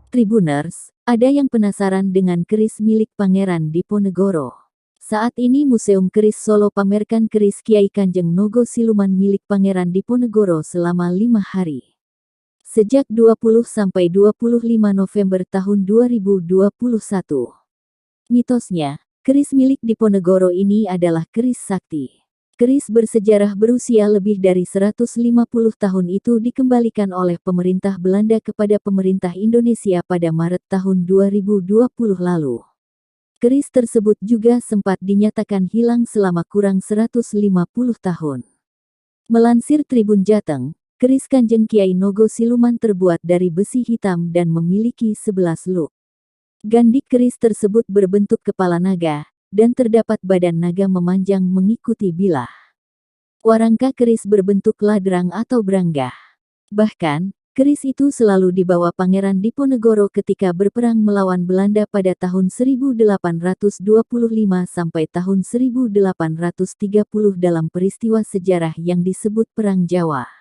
Tribuners, ada yang penasaran dengan keris milik Pangeran Diponegoro. Saat ini Museum Keris Solo pamerkan keris Kiai Kanjeng Nogo Siluman milik Pangeran Diponegoro selama 5 hari. Sejak 20–25 November tahun 2021. Mitosnya, keris milik Diponegoro ini adalah keris sakti. Keris bersejarah berusia lebih dari 150 tahun itu dikembalikan oleh pemerintah Belanda kepada pemerintah Indonesia pada Maret tahun 2020 lalu. Keris tersebut juga sempat dinyatakan hilang selama kurang 150 tahun. Melansir Tribun Jateng, keris Kanjeng Kiai Nogo Siluman terbuat dari besi hitam dan memiliki 11 luk. Gandik keris tersebut berbentuk kepala naga, dan terdapat badan naga memanjang mengikuti bilah. Warangka keris berbentuk ladrang atau branggah. Bahkan, keris itu selalu dibawa Pangeran Diponegoro ketika berperang melawan Belanda pada tahun 1825 sampai tahun 1830 dalam peristiwa sejarah yang disebut Perang Jawa.